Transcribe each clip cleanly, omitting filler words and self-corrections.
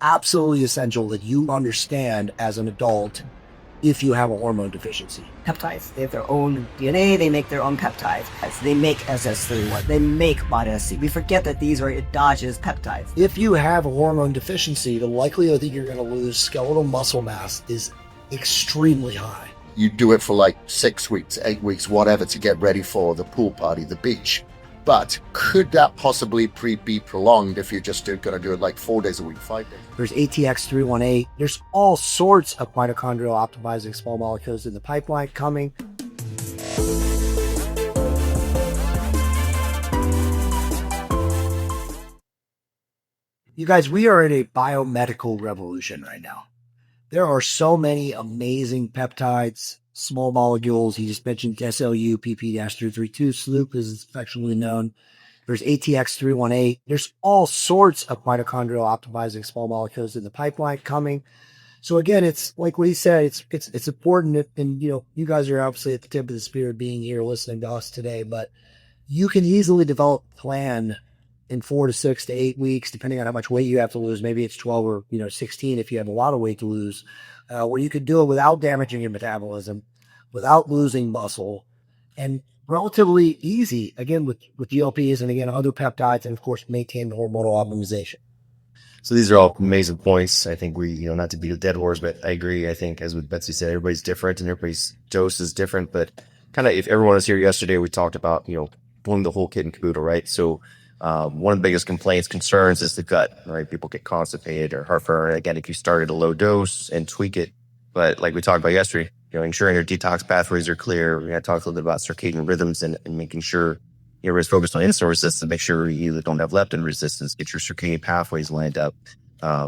absolutely essential that you understand as an adult if you have a hormone deficiency. Peptides. They have their own DNA. They make their own peptides. They make SS31. They make Biohacking. We forget that these are endogenous peptides. If you have a hormone deficiency, the likelihood that you're going to lose skeletal muscle mass is extremely high. You do it for like 6 weeks, 8 weeks, whatever, to get ready for the pool party, the beach. But could that possibly be prolonged if you're just going to do it like 4 days a week, 5 days? There's ATX318. There's all sorts of mitochondrial optimizing small molecules in the pipeline coming. You guys, we are in a biomedical revolution right now. There are so many amazing peptides, small molecules. You just mentioned SLU, PP-332, SLUP is affectionately known. There's ATX318. There's all sorts of mitochondrial optimizing small molecules in the pipeline coming. So again, it's like what he said, it's important. And you guys are obviously at the tip of the spear being here listening to us today, but you can easily develop a plan in 4 to 6 to 8 weeks, depending on how much weight you have to lose. Maybe it's 12 or 16 if you have a lot of weight to lose, where you could do it without damaging your metabolism, without losing muscle, and relatively easy, again, with GLPs and again, other peptides, and of course, maintain hormonal optimization. So these are all amazing points. I think we, not to beat a dead horse, but I agree. I think, as with Betsy said, everybody's different and everybody's dose is different. But kind of, if everyone was here yesterday, we talked about, doing the whole kit and caboodle, right? So one of the biggest concerns is the gut, right? People get constipated or heartburn. Again, if you start at a low dose and tweak it, but like we talked about yesterday, ensuring your detox pathways are clear. We had talked a little bit about circadian rhythms and making sure you're focused on insulin resistance. Make sure you don't have leptin resistance. Get your circadian pathways lined up.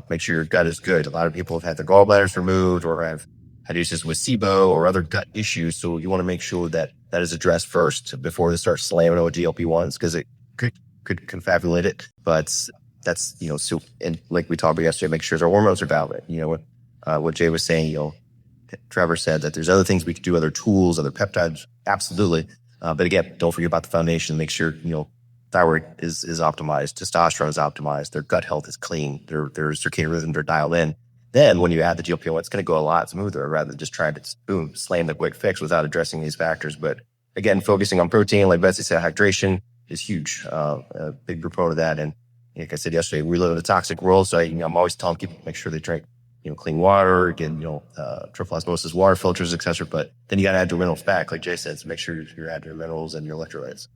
Make sure your gut is good. A lot of people have had their gallbladders removed or have had issues with SIBO or other gut issues. So you want to make sure that is addressed first before they start slamming with GLP-1s, because it could confabulate it. But that's, so, and like we talked about yesterday, make sure our hormones are valid. What Jay was saying, Trevor said that there's other things we could do, other tools, other peptides. Absolutely. But again, don't forget about the foundation. Make sure, thyroid is optimized, testosterone is optimized, their gut health is clean, their circadian rhythms are dialed in. Then when you add the GLP-1, it's going to go a lot smoother rather than just trying to, boom, slam the quick fix without addressing these factors. But again, focusing on protein, like Betsy said, hydration is huge. A big proponent of that. And like I said yesterday, we live in a toxic world. So I'm always telling people, make sure they drink clean water, again, triple osmosis water filters, etc. But then you got to add your minerals back, like Jay said, so make sure you're adding your minerals and your electrolytes.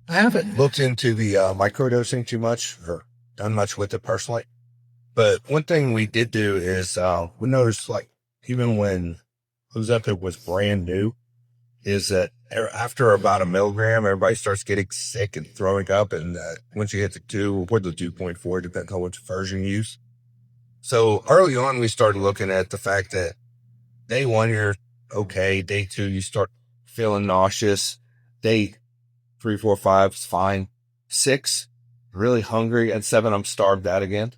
I haven't looked into the microdosing too much or done much with it personally. But one thing we did do is we noticed, like, even when Ozempic was brand new, is that after about 1 milligram, everybody starts getting sick and throwing up. And once you hit the 2 or the 2.4, depends on which version you use. So early on, we started looking at the fact that day 1, you're okay. Day 2, you start feeling nauseous. Day 3, 4, 5 is fine. 6, really hungry. And 7, I'm starved out again.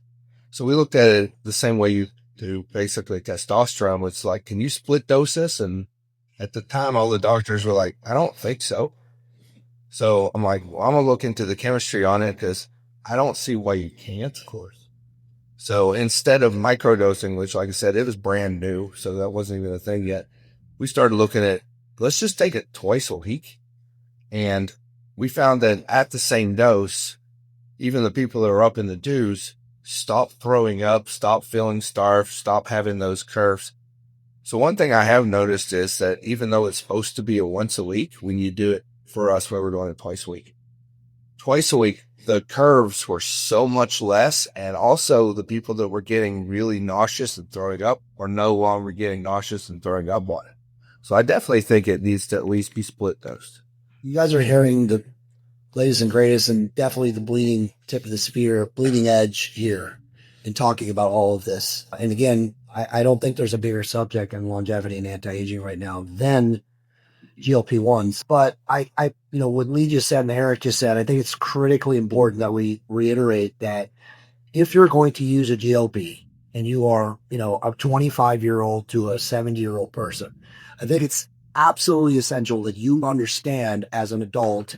So we looked at it the same way you do basically testosterone. It's like, can you split dose this? And at the time, all the doctors were like, I don't think so. So I'm like, well, I'm going to look into the chemistry on it because I don't see why you can't. Of course. So instead of microdosing, which, like I said, it was brand new, so that wasn't even a thing yet, we started looking at, let's just take it twice a week. And we found that at the same dose, even the people that are up in the dews stop throwing up, stop feeling starved, stop having those curves. So one thing I have noticed is that even though it's supposed to be a once a week, when you do it for us, where we're doing it twice a week, the curves were so much less. And also the people that were getting really nauseous and throwing up are no longer getting nauseous and throwing up on it. So I definitely think it needs to at least be split dosed. You guys are hearing the latest and greatest and definitely the bleeding tip of the spear, bleeding edge here in talking about all of this. And again, I don't think there's a bigger subject in longevity and anti-aging right now than GLP-1s. But I what Lee just said and Eric just said, I think it's critically important that we reiterate that if you're going to use a GLP and you are, a 25-year-old to a 70-year-old person, I think it's absolutely essential that you understand as an adult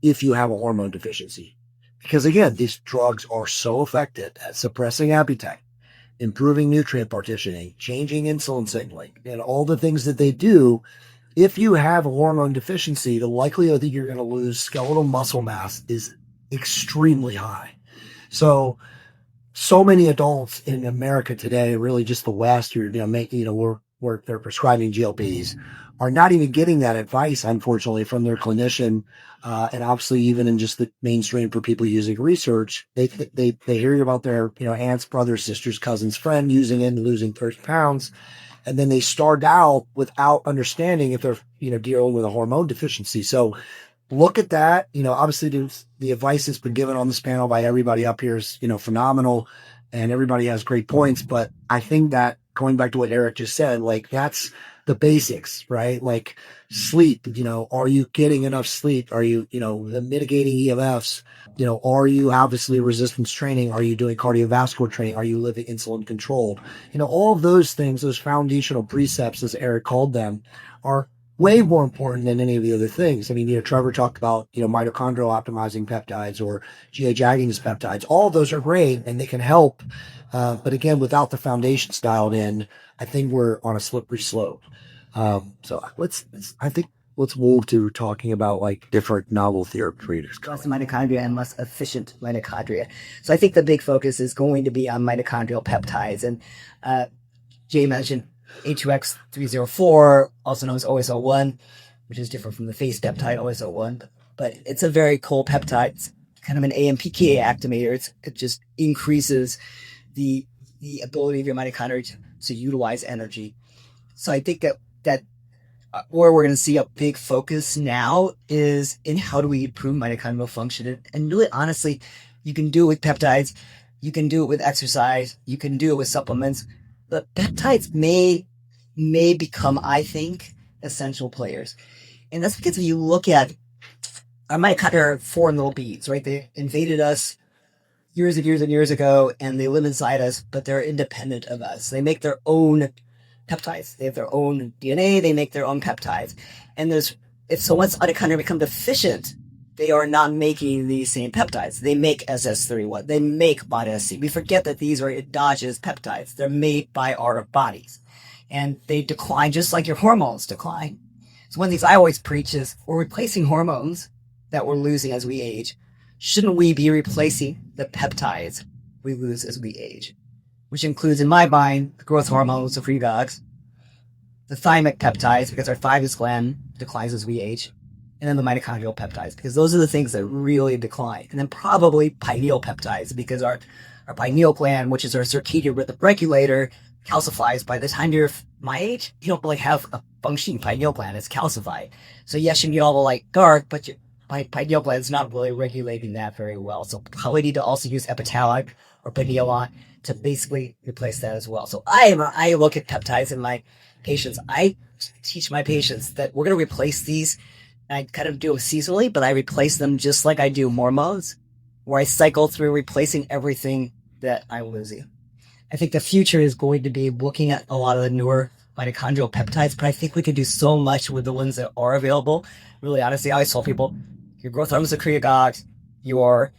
if you have a hormone deficiency. Because again, these drugs are so effective at suppressing appetite, improving nutrient partitioning, changing insulin signaling, and all the things that they do. If you have a hormone deficiency, the likelihood that you're going to lose skeletal muscle mass is extremely high. So many adults in America today, really just the West, where they're prescribing GLPs, are not even getting that advice, unfortunately, from their clinician. And obviously, even in just the mainstream for people using research, they hear about their, aunts, brothers, sisters, cousins, friend using it and losing 30 pounds. And then they start out without understanding if they're, dealing with a hormone deficiency. So look at that. Obviously the advice that's been given on this panel by everybody up here is, phenomenal, and everybody has great points. But I think that going back to what Eric just said, like that's the basics, right? Like sleep, are you getting enough sleep? Are you, the mitigating EMFs? Are you obviously resistance training? Are you doing cardiovascular training? Are you living insulin controlled? All of those things, those foundational precepts, as Eric called them, are way more important than any of the other things. I mean, Trevor talked about, mitochondrial optimizing peptides or GH agonist peptides. All of those are great and they can help. But again, without the foundations dialed in, I think we're on a slippery slope. So let's move to talking about like different novel therapeutics. Less mitochondria and less efficient mitochondria. So I think the big focus is going to be on mitochondrial peptides. And Jay mentioned A2X304, also known as OSO1, which is different from the face peptide OSO1, but it's a very cool peptide. It's kind of an AMPK activator. It just increases the ability of your mitochondria to utilize energy. So I think that where we're going to see a big focus now is in how do we improve mitochondrial function. And really, honestly, you can do it with peptides, you can do it with exercise, you can do it with supplements. But peptides may become, I think, essential players. And that's because if you look at our mitochondria are foreign little beings, right? They invaded us years and years and years ago, and they live inside us, but they're independent of us. They make their own peptides. They have their own DNA. They make their own peptides. And once mitochondria become deficient, they are not making these same peptides. They make SS31. They make Bioavailable. We forget that these are endogenous peptides. They're made by our bodies. And they decline just like your hormones decline. So one of the things I always preach is we're replacing hormones that we're losing as we age. Shouldn't we be replacing the peptides we lose as we age? Which includes, in my mind, the growth hormones, the pregogs, the thymic peptides, because our thymus gland declines as we age, and then the mitochondrial peptides, because those are the things that really decline. And then probably pineal peptides, because our pineal gland, which is our circadian rhythm regulator, calcifies. By the time you're my age, you don't really have a functioning pineal gland. It's calcified. So yes, you can get all the light dark, but your pineal gland is not really regulating that very well. So probably need to also use epitalon or pinealon to basically replace that as well. So I look at peptides in my patients. I teach my patients that we're going to replace these. I kind of do it seasonally, but I replace them just like I do hormones, where I cycle through replacing everything that I'm losing. I think the future is going to be looking at a lot of the newer mitochondrial peptides, but I think we can do so much with the ones that are available. Really, honestly, I always tell people, your growth hormones, the creagogs, your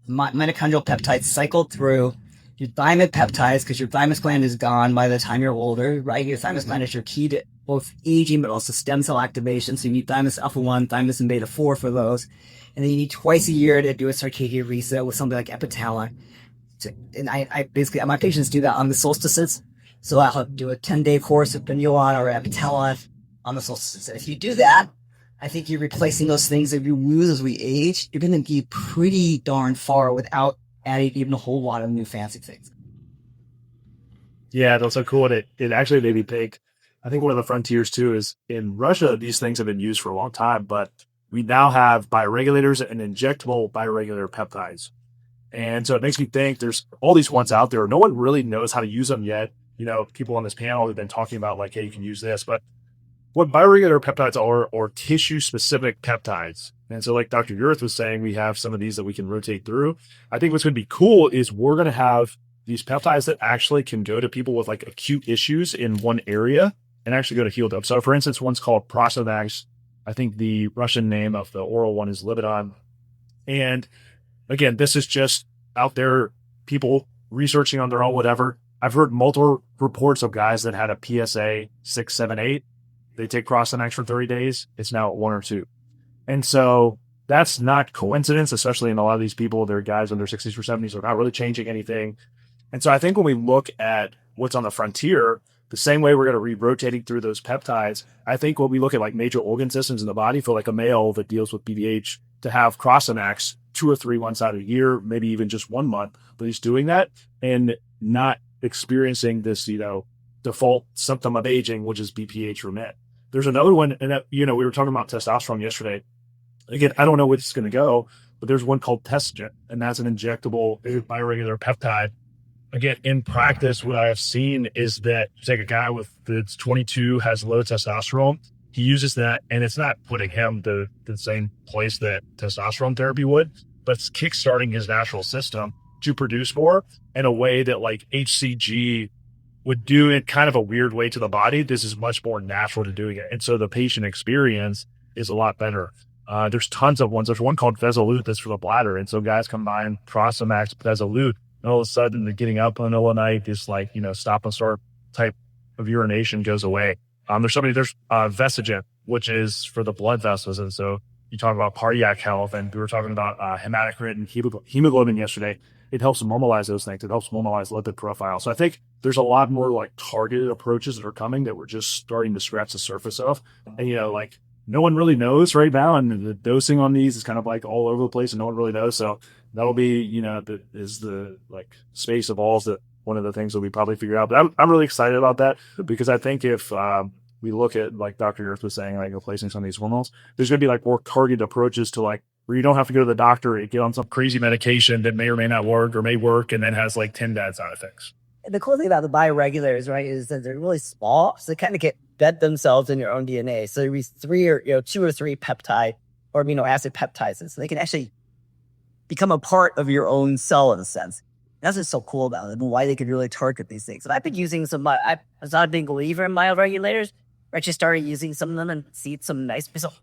mitochondrial peptides cycle through your thymic peptides, because your thymus gland is gone by the time you're older, right? Your thymus gland is your key to both aging, but also stem cell activation. So you need thymus alpha 1, thymus and beta 4 for those. And then you need twice a year to do a circadian reset with something like epitalon. And I basically, my patients do that on the solstices. So I'll do a 10-day course of pinealon or epitalon on the solstices. And if you do that, I think you're replacing those things that you lose as we age. You're going to be pretty darn far without adding even a whole lot of new fancy things. Yeah, that's so cool. And it actually made me think, I think one of the frontiers too is in Russia, these things have been used for a long time, but we now have bioregulators and injectable bioregulator peptides. And so it makes me think there's all these ones out there. No one really knows how to use them yet. People on this panel have been talking about like, hey, you can use this, but what bioregulator peptides are tissue specific peptides. And so like Dr. Yurth was saying, we have some of these that we can rotate through. I think what's going to be cool is we're going to have these peptides that actually can go to people with like acute issues in one area and actually go to healed up. So for instance, one's called Prostate. I think the Russian name of the oral one is Libidon. And again, this is just out there, people researching on their own, whatever. I've heard multiple reports of guys that had a PSA 6, 7, 8. They take Crossanax for 30 days. It's now at 1 or 2. And so that's not coincidence, especially in a lot of these people. They're guys in their 60s or 70s are not really changing anything. And so I think when we look at what's on the frontier, the same way we're going to be rotating through those peptides, I think when we look at like major organ systems in the body for like a male that deals with BDH, to have Crossanax 2 or 3 months out of the year, maybe even just 1 month, but he's doing that and not experiencing this, default symptom of aging, which is BPH remit. There's another one, and we were talking about testosterone yesterday. Again, I don't know where it's going to go, but there's one called Testogen, and that's an injectable bioregular peptide. Again, in practice, what I have seen is that you take a guy that's 22, has low testosterone, he uses that, and it's not putting him the same place that testosterone therapy would, but it's kickstarting his natural system to produce more in a way that like HCG would do it kind of a weird way to the body. This is much more natural to doing it. And so the patient experience is a lot better. There's tons of ones. There's one called Vesolute that's for the bladder. And so guys combine Prosamax, Vesolute, and all of a sudden they're getting up in the middle of the night, this like, stop and start type of urination goes away. There's Vesigen, which is for the blood vessels. And so you talk about cardiac health, and we were talking about hematocrit and hemoglobin yesterday. It helps normalize those things. It helps normalize lipid profile. So I think there's a lot more like targeted approaches that are coming that we're just starting to scratch the surface of. And, like no one really knows right now. And the dosing on these is kind of like all over the place and no one really knows. So that'll be, the like space evolves, that one of the things that we probably figure out. But I'm really excited about that, because I think if we look at, like Dr. Earth was saying, like replacing some of these hormones, there's going to be like more targeted approaches to like, where you don't have to go to the doctor and get on some crazy medication that may or may not work or may work and then has like 10 bad side effects. The cool thing about the bioregulators, right, is that they're really small, so they kind of bed themselves in your own DNA. So there's 2 or 3 peptide or amino acid peptides, and so they can actually become a part of your own cell in a sense. That's what's so cool about them and why they could really target these things. And I've been using some. I was not a big believer in bioregulators. I actually started using some of them and see some nice results.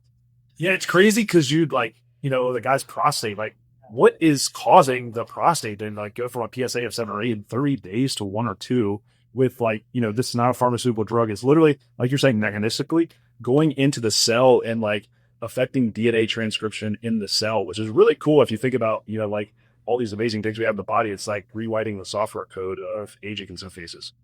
Yeah, it's crazy because you'd like, the guy's prostate, like what is causing the prostate to like go from a PSA of 7 or 8 in 30 days to 1 or 2 with like, this is not a pharmaceutical drug. It's literally, like you're saying, mechanistically going into the cell and like affecting DNA transcription in the cell, which is really cool. If you think about, like all these amazing things we have in the body, it's like rewriting the software code of aging in some phases.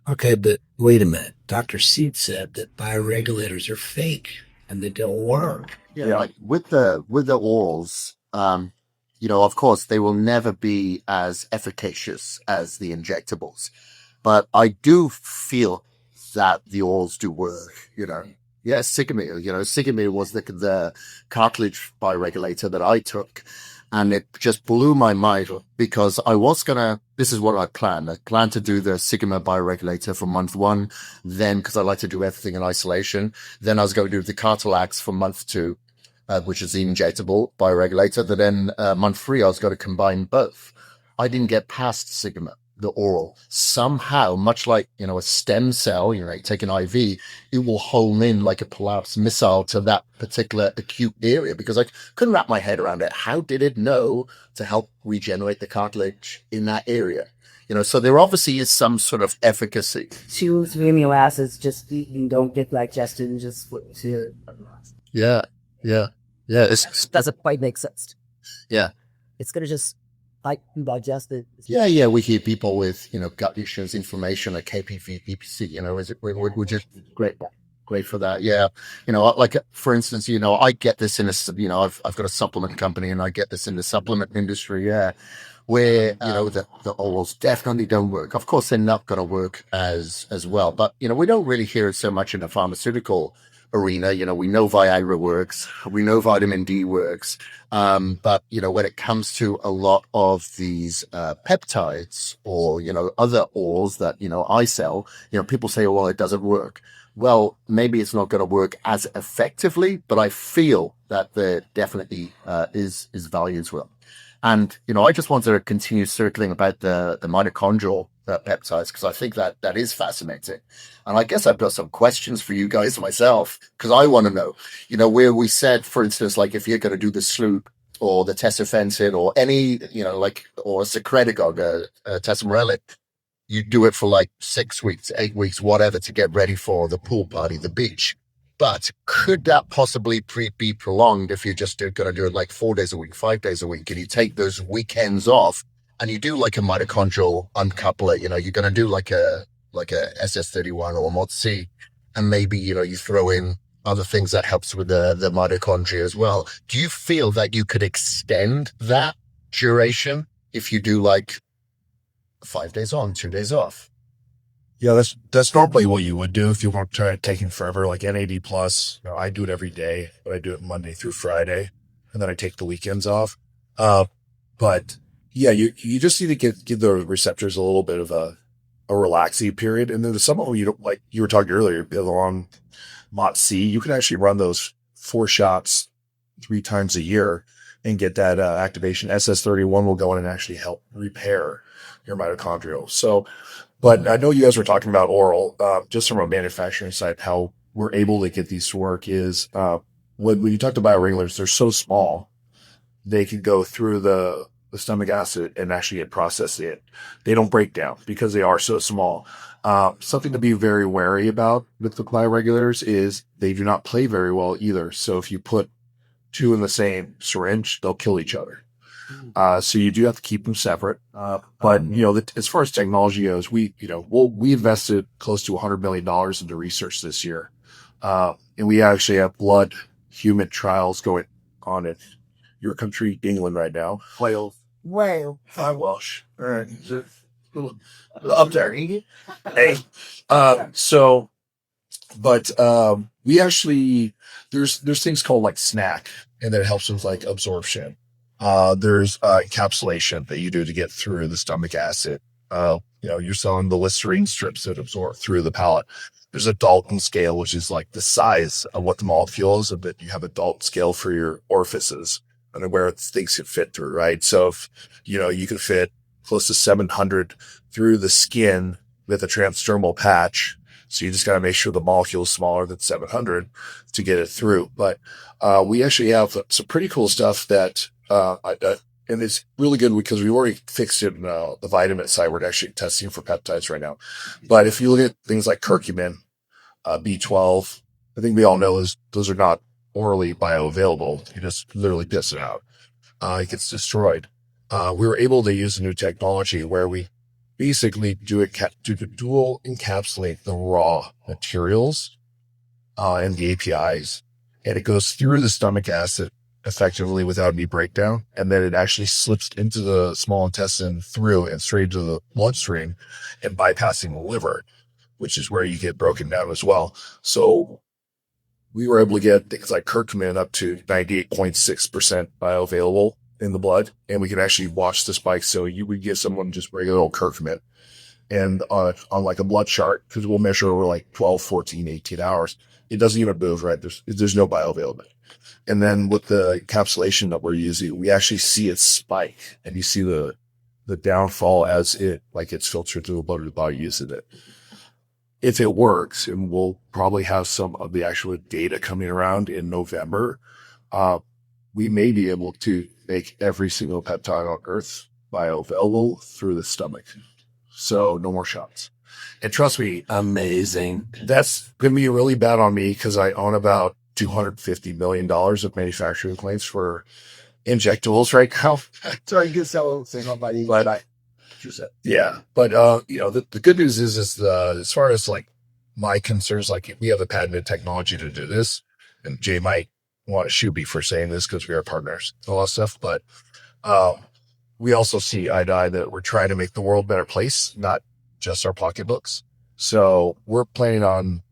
Okay, but wait a minute. Dr. Seed said that bioregulators are fake and they don't work. Yeah, like with the orals, of course they will never be as efficacious as the injectables, but I do feel that the orals do work. Yeah, Sigamir. Sigamir was the cartilage bioregulator that I took, and it just blew my mind because I was this is what I planned. I planned to do the Sigma bioregulator for month 1. Then, because I like to do everything in isolation, then I was going to do the Cartilax for month 2, which is the injectable bioregulator. Then month 3, I was going to combine both. I didn't get past Sigma, the oral. Somehow, much like, a stem cell, take an IV, it will home in like a Polaris missile to that particular acute area because I couldn't wrap my head around it. How did it know to help regenerate the cartilage in that area? So there obviously is some sort of efficacy. 2, 3 amino acids just don't get digested and just flip to. Yeah. It doesn't quite make sense. Yeah. It's going to just digest it. Yeah. We hear people with, gut issues, inflammation, like KPV, BPC, we're just great for that. Yeah. Like for instance, I get this in I've got a supplement company and I get this in the supplement industry. Yeah. Where, the orals definitely don't work. Of course, they're not going to work as well, but, we don't really hear it so much in the pharmaceutical arena. We know Viagra works, we know vitamin D works, but when it comes to a lot of these peptides or other orals that I sell, people say, well, it doesn't work. Well, maybe it's not going to work as effectively, but I feel that there definitely is value as well. And I just wanted to continue circling about the mitochondrial peptides because I think that is fascinating. And I guess I've got some questions for you guys myself because I want to know, where we said, for instance, like if you're going to do the sloop or the tesofensin or any, or secretagogue, tesamorelin, you do it for like 6 weeks, 8 weeks, whatever, to get ready for the pool party, the beach. But could that possibly be prolonged if you're just going to do it like 4 days a week, 5 days a week, and you take those weekends off and you do like a mitochondrial uncoupler? You're going to do like a SS31 or MOD-C, and maybe, you throw in other things that helps with the mitochondria as well. Do you feel that you could extend that duration if you do like 5 days on, 2 days off? Yeah, that's normally what you would do if you want to try taking forever, like NAD plus. I do it every day, but I do it Monday through Friday, and then I take the weekends off. But yeah, you just need to give the receptors a little bit of a relaxing period. And then some of them, you don't, like you were talking earlier, on MOT-C, you can actually run those 4 shots 3 times a year and get that activation. SS31 will go in and actually help repair your mitochondrial. So, but I know you guys were talking about oral, just from a manufacturing side, how we're able to get these to work is, when you talk to bioregulators, they're so small, they can go through the stomach acid and actually get processed in. They don't break down because they are so small. Something to be very wary about with the bioregulators is they do not play very well either. So if you put 2 in the same syringe, they'll kill each other. So you do have to keep them separate. But as far as technology goes, we invested close to $100 million into research this year. And we actually have blood human trials going on in your country, England, right now. Wales. I'm Welsh. All right. Up there. Hey. We actually, there's things called like snack, and that helps with like absorption. There's encapsulation that you do to get through the stomach acid. You're selling the Listerine strips that absorb through the palate. There's a Dalton scale, which is like the size of what the molecule is, but you have a Dalton scale for your orifices and where things can fit through, right? So if, you can fit close to 700 through the skin with a transdermal patch. So you just got to make sure the molecule is smaller than 700 to get it through. But we actually have some pretty cool stuff that, and it's really good because we already fixed it in the vitamin side. We're actually testing for peptides right now. But if you look at things like curcumin, B12, I think we all know those are not orally bioavailable. You just literally piss it out. It gets destroyed. We were able to use a new technology where we basically dual encapsulate the raw materials and the APIs, and it goes through the stomach acid effectively without any breakdown, and then it actually slips into the small intestine through and straight into the bloodstream and bypassing the liver, which is where you get broken down as well. So we were able to get things like curcumin up to 98.6% bioavailable in the blood, and we can actually watch the spike. So you would give someone just regular old curcumin, and on like a blood chart, because we'll measure over like 12, 14, 18 hours, it doesn't even move, right? There's no bioavailability. And then with the encapsulation that we're using, we actually see it spike, and you see the downfall as it gets filtered through the blood of the body using it. If it works, and we'll probably have some of the actual data coming around in November, we may be able to make every single peptide on Earth bioavailable through the stomach. So no more shots. And trust me, amazing. That's going to be really bad on me because I own about $250 million of manufacturing claims for injectables right now. Sorry, you can sell thing on my email. But the good news is as far as like my concerns, like we have the patented technology to do this, and Jay might want to shoot me for saying this because we are partners, a lot of stuff, but we also see eye to eye that we're trying to make the world a better place, not just our pocketbooks. So we're planning on,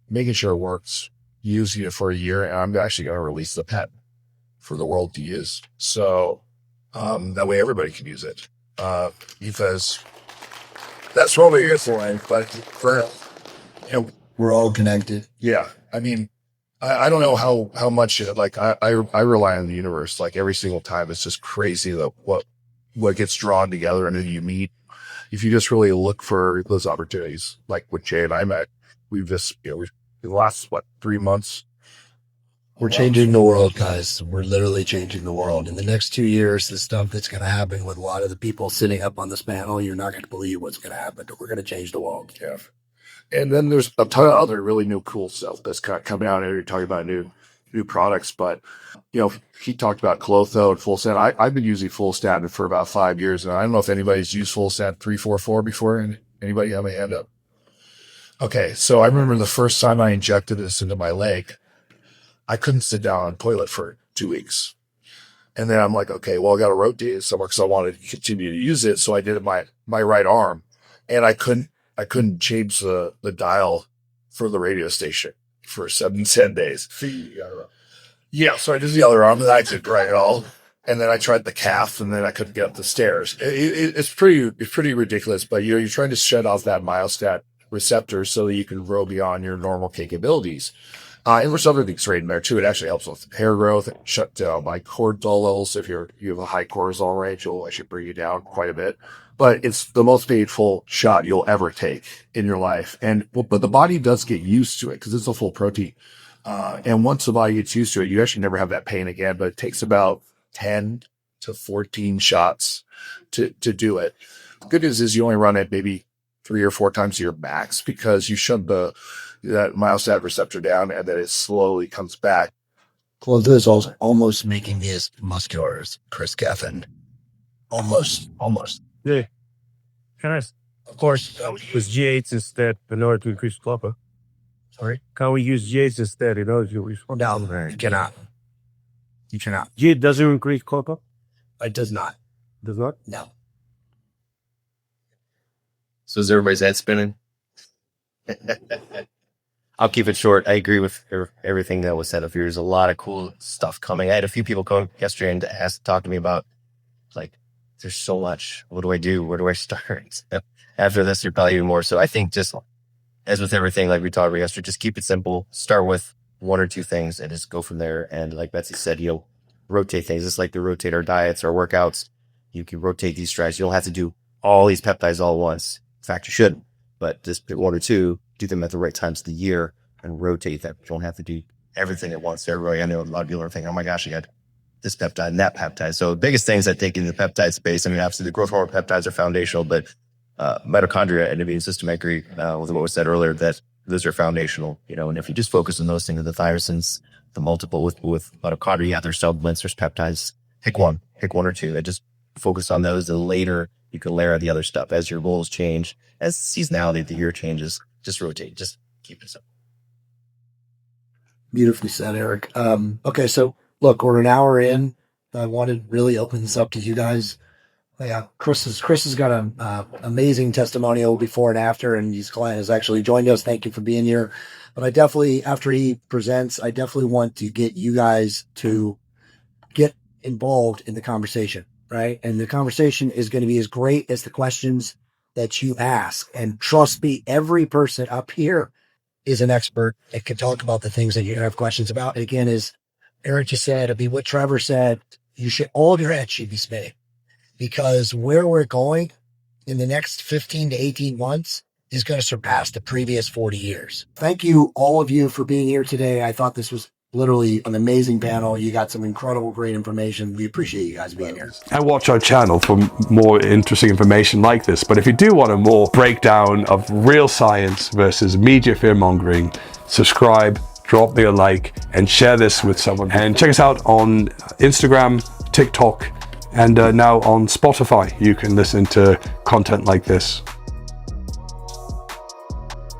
making sure it works, using it for a year, and I'm actually going to release the patent for the world to use. So that way everybody can use it. Because that's what we're here for, but we're all connected. Yeah. I mean, I don't know how much, I rely on the universe, like every single time. It's just crazy that what gets drawn together and then you meet. If you just really look for those opportunities, like with Jay and I met, we've just, in the last, 3 months, We're changing the world, guys. We're literally changing the world. In the next 2 years, the stuff that's going to happen with a lot of the people sitting up on this panel, you're not going to believe what's going to happen. We're going to change the world. Yeah. And then there's a ton of other really new cool stuff that's coming out. You're talking about new products, but he talked about Clotho and Full Statin. I've been using Full Statin for about 5 years, and I don't know if anybody's used Full Statin 344 before. And anybody have a hand up? Okay, so I remember the first time I injected this into my leg, I couldn't sit down on the toilet for 2 weeks. And then I'm like, okay, well, I got to rotate it somewhere because I wanted to continue to use it. So I did it my right arm, and I couldn't change the dial for the radio station for 7 to 10 days. Yeah, so I did the other arm, and I did right all. And then I tried the calf, and then I couldn't get up the stairs. It's pretty ridiculous, but you're trying to shut off that myostatin receptor so that you can grow beyond your normal capabilities. And there's other things right in there too. It actually helps with hair growth, shut down my cortisol levels. If you have a high cortisol range, it'll actually bring you down quite a bit. But it's the most painful shot you'll ever take in your life. But the body does get used to it because it's a full protein. And once the body gets used to it, you actually never have that pain again. But it takes about 10 to 14 shots to do it. The good news is you only run it maybe 3 or 4 times to your max because you shut that myostatin receptor down, and then it slowly comes back. Clotho is also almost making me as muscular as Chris Gaffin. Almost. Yeah. Can I? Of course. Use G8s instead in order to increase copper. Sorry? Can we use G8s instead in order to increase copper? No, you cannot. You cannot. G8 doesn't increase copper? It does not. Does not? No. So is everybody's head spinning? I'll keep it short. I agree with everything that was said up here. There's a lot of cool stuff coming. I had a few people come yesterday and talk to me about, like, there's so much. What do I do? Where do I start? After this, there's probably even more. So I think just as with everything, like we talked about yesterday, just keep it simple. Start with 1 or 2 things and just go from there. And like Betsy said, rotate things. It's like to rotate our diets, our workouts. You can rotate these strategies. You don't have to do all these peptides all at once. In fact, you shouldn't. But just pick 1 or 2, do them at the right times of the year, and rotate them. You don't have to do everything at once. Everybody, I know a lot of people are thinking, oh my gosh, I got this peptide and that peptide. So the biggest things I think in the peptide space, I mean, obviously the growth hormone peptides are foundational, but mitochondria and immune system, I agree with what was said earlier, that those are foundational, and if you just focus on those things, the thyroxins, the multiple with mitochondria, there's supplements, there's peptides, pick 1 or 2, and just focus on those. And later you can layer the other stuff as your goals change, as seasonality of the year changes. Just rotate, just keep it simple. Beautifully said, Eric. Okay, so look, we're an hour in. I wanted to really open this up to you guys. Yeah, Chris has got an amazing testimonial before and after, and his client has actually joined us. Thank you for being here. But I definitely, after he presents, I definitely want to get you guys to get involved in the conversation, right? And the conversation is going to be as great as the questions that you ask. And trust me, every person up here is an expert and can talk about the things that you have questions about. And again, as Eric just said, what Trevor said, all of your head should be spinning, because where we're going in the next 15 to 18 months is going to surpass the previous 40 years. Thank you, all of you, for being here today. I thought this was literally an amazing panel. You got some incredible, great information. We appreciate you guys being here. And watch our channel for more interesting information like this. But if you do want a more breakdown of real science versus media fear mongering, subscribe, drop me a like, and share this with someone. And check us out on Instagram, TikTok, and now on Spotify. You can listen to content like this.